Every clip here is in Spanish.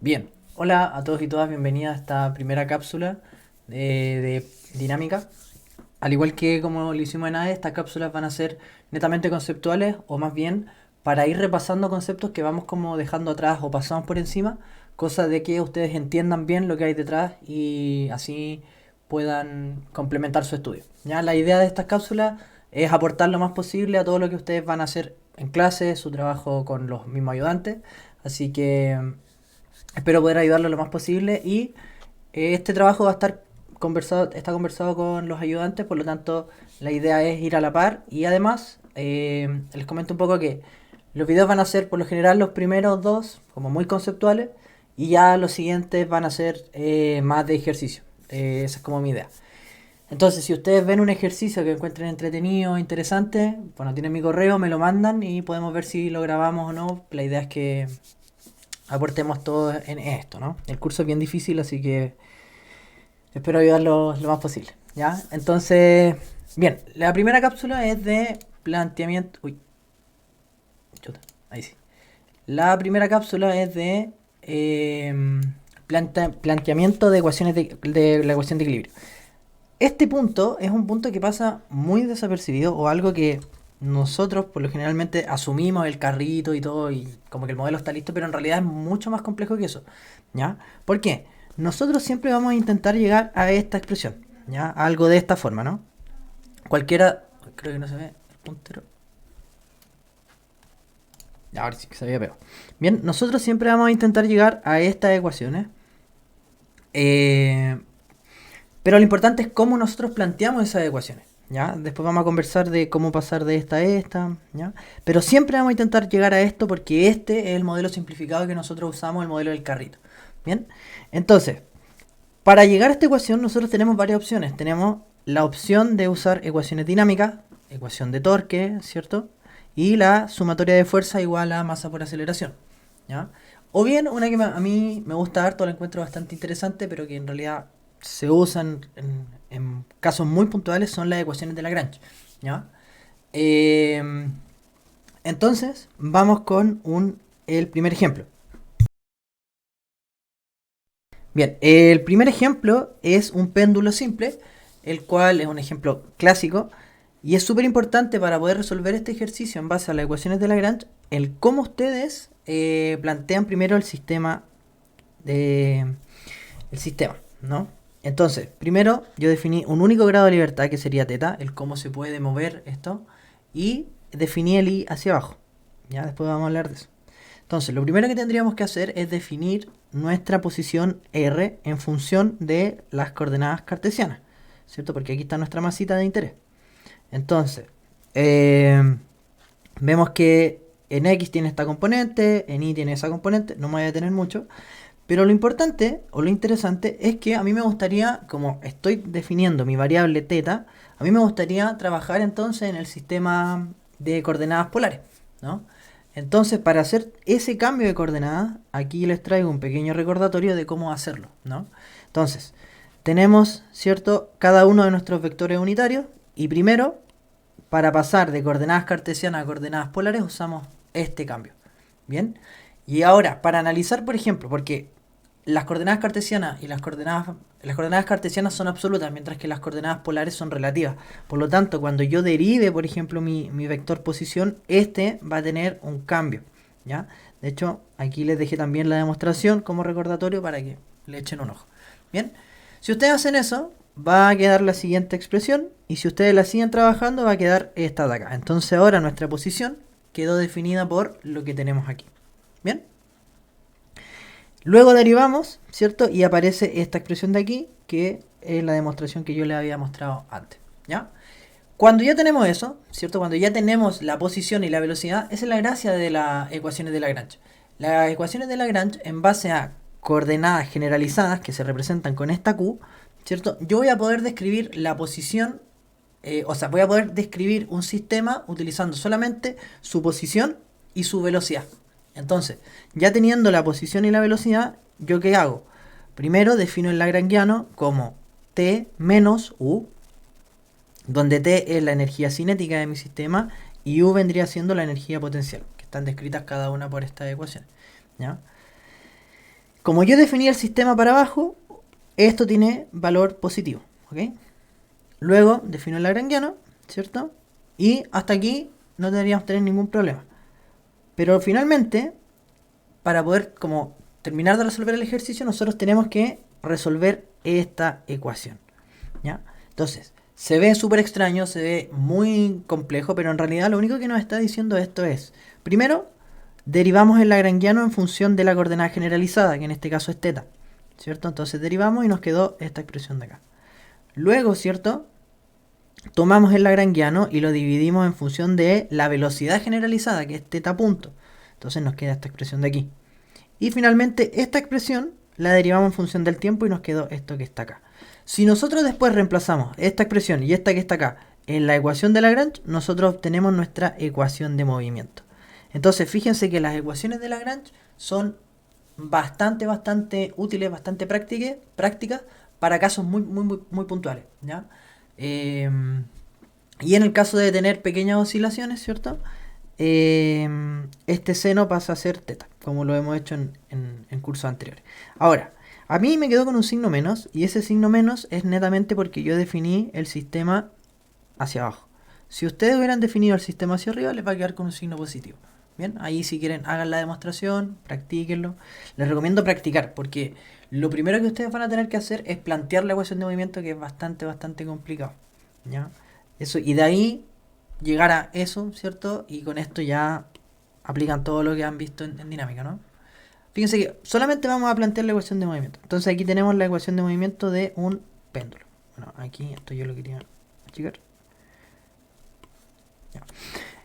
Bien, hola a todos y todas, bienvenidos a esta primera cápsula de dinámica. Al igual que como lo hicimos en AE, estas cápsulas van a ser netamente conceptuales o más bien para ir repasando conceptos que vamos como dejando atrás o pasamos por encima, cosa de que ustedes entiendan bien lo que hay detrás y así puedan complementar su estudio. ¿Ya? La idea de estas cápsulas es aportar lo más posible a todo lo que ustedes van a hacer en clase, su trabajo con los mismos ayudantes, así que espero poder ayudarlo lo más posible y este trabajo va a estar está conversado con los ayudantes, por lo tanto la idea es ir a la par y además les comento un poco que los videos van a ser por lo general los primeros dos como muy conceptuales y ya los siguientes van a ser más de ejercicio. Esa es como mi idea. Entonces, si ustedes ven un ejercicio que encuentren entretenido, interesante, bueno, tienen mi correo, me lo mandan y podemos ver si lo grabamos o no. La idea es que aportemos todos en esto, ¿no? El curso es bien difícil, así que espero ayudarlos lo más posible, ¿ya? Entonces, bien, la primera cápsula es de planteamiento... Uy, chuta, ahí sí. La primera cápsula es de planteamiento de ecuaciones de la ecuación de equilibrio. Este punto es un punto que pasa muy desapercibido o algo que nosotros por lo generalmente asumimos el carrito y todo y como que el modelo está listo, pero en realidad es mucho más complejo que eso, ¿ya? ¿Por qué? Nosotros siempre vamos a intentar llegar a esta expresión, ¿ya? A algo de esta forma, ¿no? Cualquiera, creo que no se ve el puntero. Ya, ahora sí que se había pegado. Bien, nosotros siempre vamos a intentar llegar a estas ecuaciones. Eh, Pero lo importante es cómo nosotros planteamos esas ecuaciones. ¿Ya? Después vamos a conversar de cómo pasar de esta a esta. ¿Ya? Pero siempre vamos a intentar llegar a esto porque este es el modelo simplificado que nosotros usamos, el modelo del carrito. Bien, entonces, para llegar a esta ecuación nosotros tenemos varias opciones. Tenemos la opción de usar ecuaciones dinámicas, ecuación de torque, ¿cierto? Y la sumatoria de fuerza igual a masa por aceleración. ¿Ya? O bien una que a mí me gusta harto, la encuentro bastante interesante, pero que en realidad se usan en casos muy puntuales, son las ecuaciones de Lagrange. ¿Ya? Eh, entonces, vamos con el primer ejemplo. Bien, el primer ejemplo es un péndulo simple, el cual es un ejemplo clásico, y es súper importante para poder resolver este ejercicio en base a las ecuaciones de Lagrange, el cómo ustedes plantean primero de, el sistema, ¿no? Entonces, primero yo definí un único grado de libertad que sería teta, el cómo se puede mover esto, y definí el i hacia abajo. Ya después vamos a hablar de eso. Entonces, lo primero que tendríamos que hacer es definir nuestra posición R en función de las coordenadas cartesianas, ¿cierto? Porque aquí está nuestra masita de interés. Entonces, eh, vemos que en X tiene esta componente, en Y tiene esa componente, no me voy a detener mucho, pero lo importante o lo interesante es que a mí me gustaría, como estoy definiendo mi variable teta, a mí me gustaría trabajar entonces en el sistema de coordenadas polares, ¿no? Entonces, para hacer ese cambio de coordenadas, aquí les traigo un pequeño recordatorio de cómo hacerlo, ¿no? Entonces, tenemos, ¿cierto?, cada uno de nuestros vectores unitarios y primero, para pasar de coordenadas cartesianas a coordenadas polares, usamos este cambio, ¿bien? Y ahora, para analizar, por ejemplo, porque las coordenadas cartesianas y las coordenadas cartesianas son absolutas, mientras que las coordenadas polares son relativas. Por lo tanto, cuando yo derive, por ejemplo, mi vector posición, este va a tener un cambio, ¿ya? De hecho, aquí les dejé también la demostración como recordatorio para que le echen un ojo. Bien, si ustedes hacen eso, va a quedar la siguiente expresión, y si ustedes la siguen trabajando, va a quedar esta de acá. Entonces ahora nuestra posición quedó definida por lo que tenemos aquí. Bien. Luego derivamos, ¿cierto? Y aparece esta expresión de aquí, que es la demostración que yo les había mostrado antes, ¿ya? Cuando ya tenemos eso, ¿cierto? Cuando ya tenemos la posición y la velocidad, esa es la gracia de las ecuaciones de Lagrange. Las ecuaciones de Lagrange, en base a coordenadas generalizadas que se representan con esta Q, ¿cierto? Yo voy a poder describir la posición, o sea, voy a poder describir un sistema utilizando solamente su posición y su velocidad. Entonces, ya teniendo la posición y la velocidad, ¿yo qué hago? Primero defino el lagrangiano como t menos u, donde t es la energía cinética de mi sistema y u vendría siendo la energía potencial, que están descritas cada una por estas ecuaciones, ¿ya? Como yo definí el sistema para abajo, esto tiene valor positivo, ¿ok? Luego defino el lagrangiano, ¿cierto? Y hasta aquí no deberíamos tener ningún problema. Pero finalmente, para poder como terminar de resolver el ejercicio, nosotros tenemos que resolver esta ecuación, ¿ya? Entonces, se ve súper extraño, se ve muy complejo, pero en realidad lo único que nos está diciendo esto es, primero, derivamos el lagrangiano en función de la coordenada generalizada, que en este caso es teta, ¿cierto? Entonces derivamos y nos quedó esta expresión de acá. Luego, ¿cierto? Tomamos el lagrangiano y lo dividimos en función de la velocidad generalizada, que es teta punto. Entonces nos queda esta expresión de aquí. Y finalmente esta expresión la derivamos en función del tiempo y nos quedó esto que está acá. Si nosotros después reemplazamos esta expresión y esta que está acá en la ecuación de Lagrange, nosotros obtenemos nuestra ecuación de movimiento. Entonces fíjense que las ecuaciones de Lagrange son bastante útiles, bastante prácticas para casos muy puntuales, ¿ya? Y en el caso de tener pequeñas oscilaciones, ¿cierto? Este seno pasa a ser teta, como lo hemos hecho en cursos anteriores. Ahora, a mí me quedó con un signo menos, y ese signo menos es netamente porque yo definí el sistema hacia abajo. Si ustedes hubieran definido el sistema hacia arriba, les va a quedar con un signo positivo. Bien, ahí si quieren hagan la demostración, practíquenlo. Les recomiendo practicar, porque lo primero que ustedes van a tener que hacer es plantear la ecuación de movimiento, que es bastante complicado, ¿ya? Eso, y de ahí llegar a eso, ¿cierto? Y con esto ya aplican todo lo que han visto en dinámica, ¿no? Fíjense que solamente vamos a plantear la ecuación de movimiento. Entonces aquí tenemos la ecuación de movimiento de un péndulo. Bueno, aquí esto yo lo quería achicar. Ya.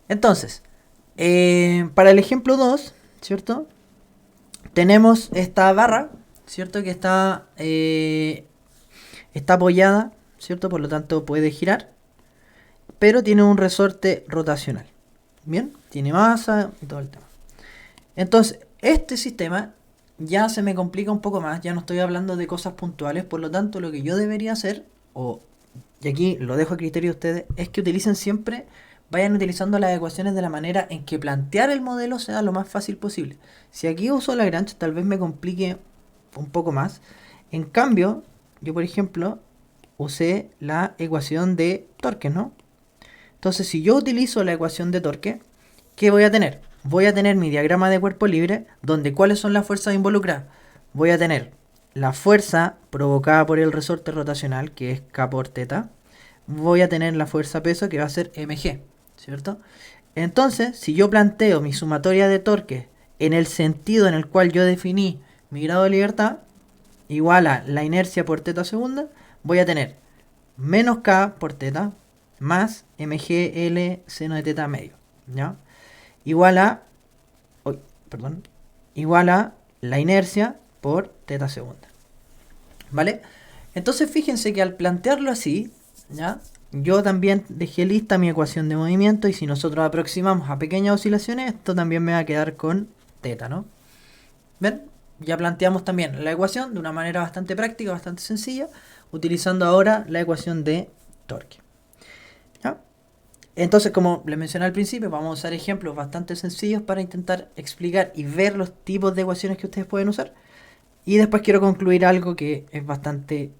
Entonces, para el ejemplo 2, ¿cierto? Tenemos esta barra, ¿cierto? Que está apoyada, ¿cierto? Por lo tanto puede girar, pero tiene un resorte rotacional. Bien, tiene masa y todo el tema. Entonces, este sistema ya se me complica un poco más, ya no estoy hablando de cosas puntuales, por lo tanto lo que yo debería hacer, y aquí lo dejo a criterio de ustedes, es que utilicen siempre, vayan utilizando las ecuaciones de la manera en que plantear el modelo sea lo más fácil posible. Si aquí uso Lagrange, tal vez me complique un poco más. En cambio, yo por ejemplo, usé la ecuación de torque, ¿no? Entonces, si yo utilizo la ecuación de torque, ¿qué voy a tener? Voy a tener mi diagrama de cuerpo libre, donde ¿cuáles son las fuerzas involucradas? Voy a tener la fuerza provocada por el resorte rotacional, que es K por teta. Voy a tener la fuerza peso, que va a ser mg, ¿cierto? Entonces, si yo planteo mi sumatoria de torque en el sentido en el cual yo definí mi grado de libertad, igual a la inercia por teta segunda, voy a tener menos K por teta más mgl seno de teta medio, ¿ya? Igual a la inercia por teta segunda, ¿vale? Entonces fíjense que al plantearlo así, ¿ya? Yo también dejé lista mi ecuación de movimiento, y si nosotros aproximamos a pequeñas oscilaciones, esto también me va a quedar con teta, ¿no? ¿Ven? Ya planteamos también la ecuación de una manera bastante práctica, bastante sencilla, utilizando ahora la ecuación de torque. ¿Ya? Entonces, como les mencioné al principio, vamos a usar ejemplos bastante sencillos para intentar explicar y ver los tipos de ecuaciones que ustedes pueden usar. Y después quiero concluir algo que es bastante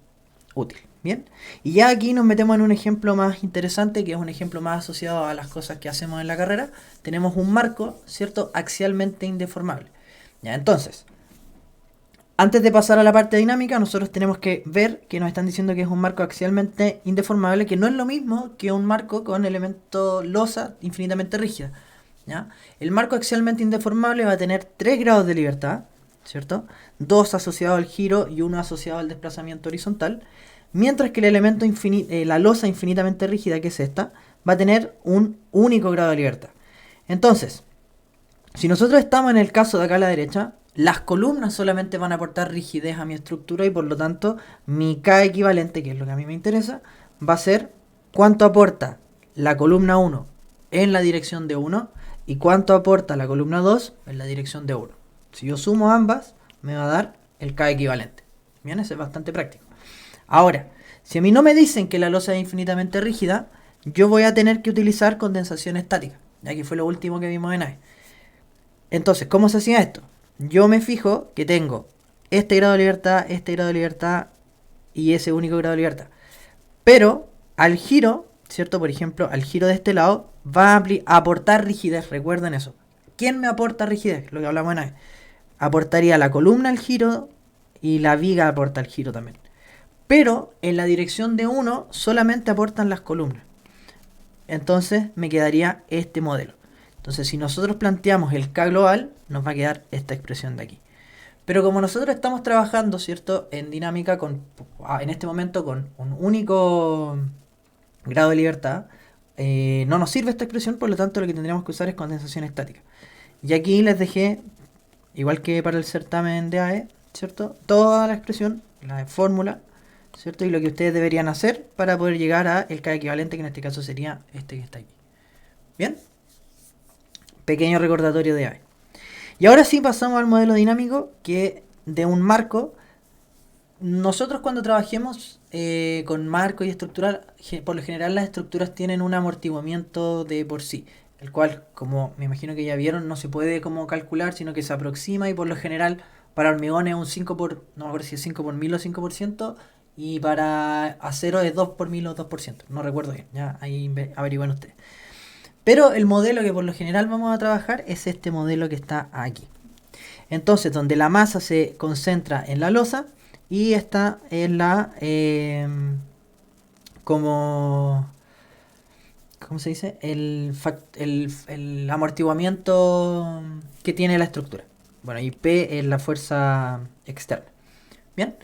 útil. Bien, y ya aquí nos metemos en un ejemplo más interesante, que es un ejemplo más asociado a las cosas que hacemos en la carrera. Tenemos un marco, ¿cierto?, axialmente indeformable. Ya, entonces, antes de pasar a la parte dinámica, nosotros tenemos que ver que nos están diciendo que es un marco axialmente indeformable, que no es lo mismo que un marco con elemento losa infinitamente rígida, ¿ya? El marco axialmente indeformable va a tener 3 grados de libertad, ¿cierto? 2 asociados al giro y 1 asociado al desplazamiento horizontal. Mientras que el elemento la losa infinitamente rígida, que es esta, va a tener un único grado de libertad. Entonces, si nosotros estamos en el caso de acá a la derecha, las columnas solamente van a aportar rigidez a mi estructura, y por lo tanto mi K equivalente, que es lo que a mí me interesa, va a ser cuánto aporta la columna 1 en la dirección de 1 y cuánto aporta la columna 2 en la dirección de 1. Si yo sumo ambas, me va a dar el K equivalente. Bien, eso es bastante práctico. Ahora, si a mí no me dicen que la losa es infinitamente rígida, yo voy a tener que utilizar condensación estática, ya que fue lo último que vimos en AE. Entonces, ¿cómo se hacía esto? Yo me fijo que tengo este grado de libertad, este grado de libertad y ese único grado de libertad. Pero al giro, ¿cierto? Por ejemplo, al giro de este lado va a aportar rigidez, recuerden eso. ¿Quién me aporta rigidez? Lo que hablamos una vez. Aportaría la columna al giro y la viga aporta el giro también. Pero en la dirección de uno solamente aportan las columnas. Entonces me quedaría este modelo. Entonces si nosotros planteamos el K global, nos va a quedar esta expresión de aquí. Pero como nosotros estamos trabajando, ¿cierto? En dinámica en este momento con un único grado de libertad, no nos sirve esta expresión, por lo tanto lo que tendríamos que usar es condensación estática. Y aquí les dejé, igual que para el certamen de AE, ¿cierto? Toda la expresión, la fórmula, ¿cierto? Y lo que ustedes deberían hacer para poder llegar a el K equivalente, que en este caso sería este que está aquí. ¿Bien? Pequeño recordatorio de AE. Y ahora sí pasamos al modelo dinámico, que de un marco. Nosotros cuando trabajemos con marco y estructural, por lo general las estructuras tienen un amortiguamiento de por sí, el cual, como me imagino que ya vieron, no se puede como calcular, sino que se aproxima, y por lo general para hormigón es un 5 por, no me acuerdo si es 5 por 1000 o 5%, y para acero es 2 por 1000 o 2%, no recuerdo bien, ya ahí averigüen ustedes. Pero el modelo que por lo general vamos a trabajar es este modelo que está aquí. Entonces, donde la masa se concentra en la losa y está en la ¿cómo se dice? El amortiguamiento que tiene la estructura. Bueno, y P es la fuerza externa. Bien.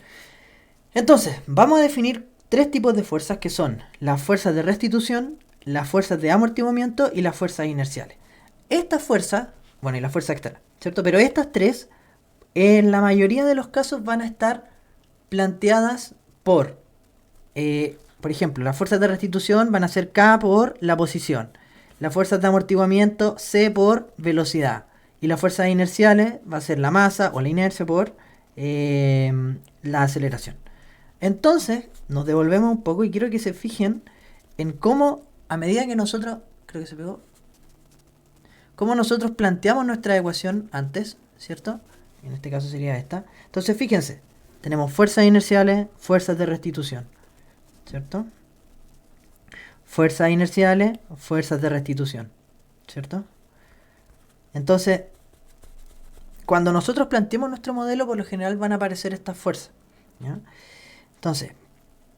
Entonces, vamos a definir tres tipos de fuerzas, que son las fuerzas de restitución, las fuerzas de amortiguamiento y las fuerzas inerciales. Estas fuerzas, bueno, y la fuerza externa, ¿cierto? Pero estas tres, en la mayoría de los casos, van a estar planteadas por ejemplo, las fuerzas de restitución van a ser K por la posición, las fuerzas de amortiguamiento C por velocidad, y las fuerzas inerciales va a ser la masa o la inercia por la aceleración. Entonces, nos devolvemos un poco y quiero que se fijen en cómo, a medida que nosotros, creo que se pegó, cómo nosotros planteamos nuestra ecuación antes, ¿cierto? En este caso sería esta. Entonces, fíjense, tenemos fuerzas inerciales, fuerzas de restitución, ¿cierto? Fuerzas inerciales, fuerzas de restitución, ¿cierto? Entonces, cuando nosotros planteemos nuestro modelo, por lo general van a aparecer estas fuerzas, ¿ya? Entonces,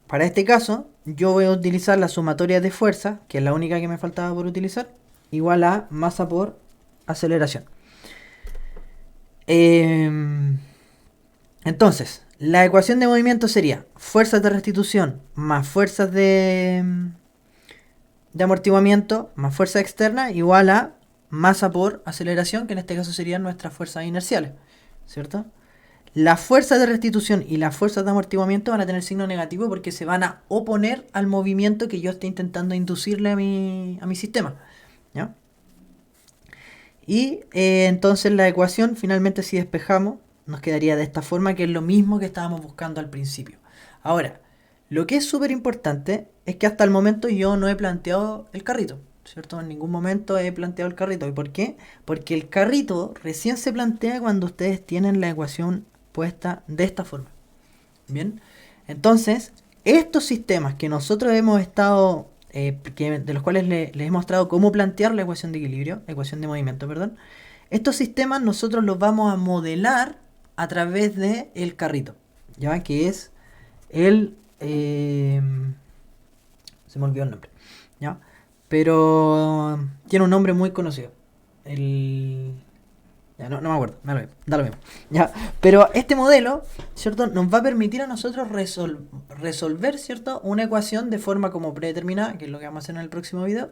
para este caso, yo voy a utilizar la sumatoria de fuerzas, que es la única que me faltaba por utilizar, igual a masa por aceleración. Entonces, la ecuación de movimiento sería fuerzas de restitución más fuerzas de amortiguamiento más fuerza externa igual a masa por aceleración, que en este caso serían nuestras fuerzas inerciales, ¿cierto? Las fuerzas de restitución y las fuerzas de amortiguamiento van a tener signo negativo porque se van a oponer al movimiento que yo esté intentando inducirle a mi sistema, ¿ya? Y entonces la ecuación, finalmente, si despejamos, nos quedaría de esta forma, que es lo mismo que estábamos buscando al principio. Ahora, lo que es súper importante es que hasta el momento yo no he planteado el carrito, ¿cierto? En ningún momento he planteado el carrito. ¿Y por qué? Porque el carrito recién se plantea cuando ustedes tienen la ecuación puesta de esta forma. Bien, entonces, estos sistemas que nosotros hemos estado, de los cuales les he mostrado cómo plantear la ecuación de equilibrio, la ecuación de movimiento, perdón, estos sistemas nosotros los vamos a modelar a través de el carrito, ¿ya? Que es el... se me olvidó el nombre, ¿ya? Pero tiene un nombre muy conocido. Ya, no me acuerdo, da lo mismo. Ya, pero este modelo, ¿cierto? Nos va a permitir a nosotros resolver, ¿cierto? Una ecuación de forma como predeterminada, que es lo que vamos a hacer en el próximo video.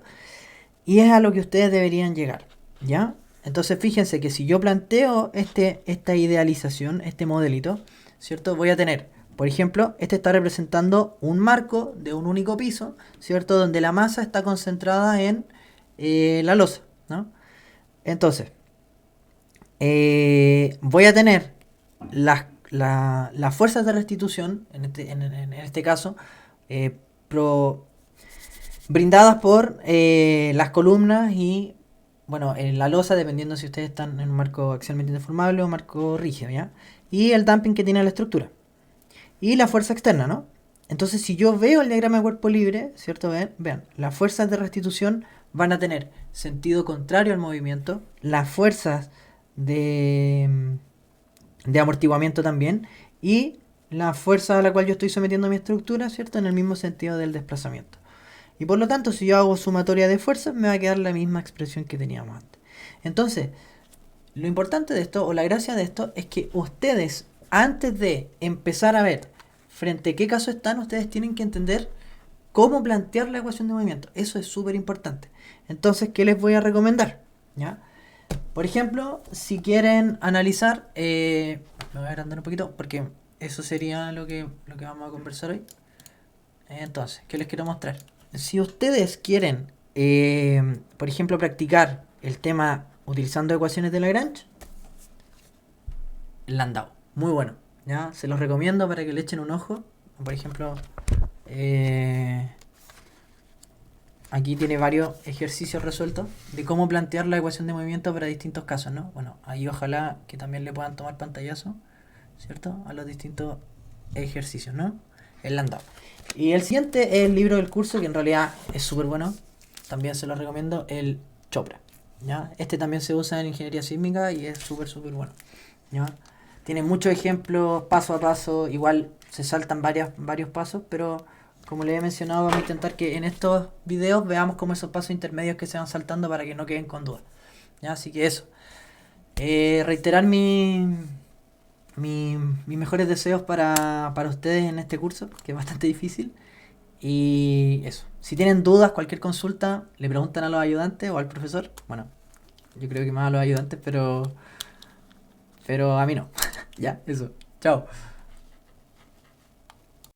Y es a lo que ustedes deberían llegar, ¿ya? Entonces fíjense que si yo planteo esta idealización, este modelito, ¿cierto? Voy a tener, por ejemplo, este está representando un marco de un único piso, ¿cierto? Donde la masa está concentrada en la losa, ¿no? Entonces, voy a tener las fuerzas de restitución, en este caso, brindadas por las columnas y, bueno, en la losa, dependiendo si ustedes están en un marco axialmente deformable o marco rígido, ¿ya? y el damping que tiene la estructura. Y la fuerza externa, ¿no? Entonces, si yo veo el diagrama de cuerpo libre, ¿cierto? Vean, las fuerzas de restitución van a tener sentido contrario al movimiento, las fuerzas de amortiguamiento también, y la fuerza a la cual yo estoy sometiendo mi estructura, ¿cierto? En el mismo sentido del desplazamiento. Y por lo tanto, si yo hago sumatoria de fuerzas, me va a quedar la misma expresión que teníamos antes. Entonces, lo importante de esto, o la gracia de esto, es que ustedes, antes de empezar a ver frente a qué caso están, ustedes tienen que entender cómo plantear la ecuación de movimiento. Eso es súper importante. Entonces, ¿qué les voy a recomendar? ¿Ya? Por ejemplo, si quieren analizar, me voy a agrandar un poquito porque eso sería lo que vamos a conversar hoy. Entonces, ¿qué les quiero mostrar? Si ustedes quieren, por ejemplo, practicar el tema utilizando ecuaciones de Lagrange, Landau, muy bueno, ¿ya? Se los recomiendo para que le echen un ojo. Por ejemplo, aquí tiene varios ejercicios resueltos de cómo plantear la ecuación de movimiento para distintos casos, ¿no? Bueno, ahí ojalá que también le puedan tomar pantallazo, ¿cierto? A los distintos ejercicios, ¿no? El Landau. Y el siguiente es el libro del curso, que en realidad es súper bueno. También se lo recomiendo, el Chopra, ¿ya? Este también se usa en ingeniería sísmica y es súper, súper bueno, ¿ya? Tiene muchos ejemplos paso a paso, igual se saltan varios pasos, pero como les he mencionado, vamos a intentar que en estos videos veamos como esos pasos intermedios que se van saltando para que no queden con dudas, ¿ya? Así que eso. Reiterar mis mejores deseos para ustedes en este curso, que es bastante difícil. Y eso. Si tienen dudas, cualquier consulta, le preguntan a los ayudantes o al profesor. Bueno, yo creo que más a los ayudantes, pero a mí no. Ya, eso. Chao.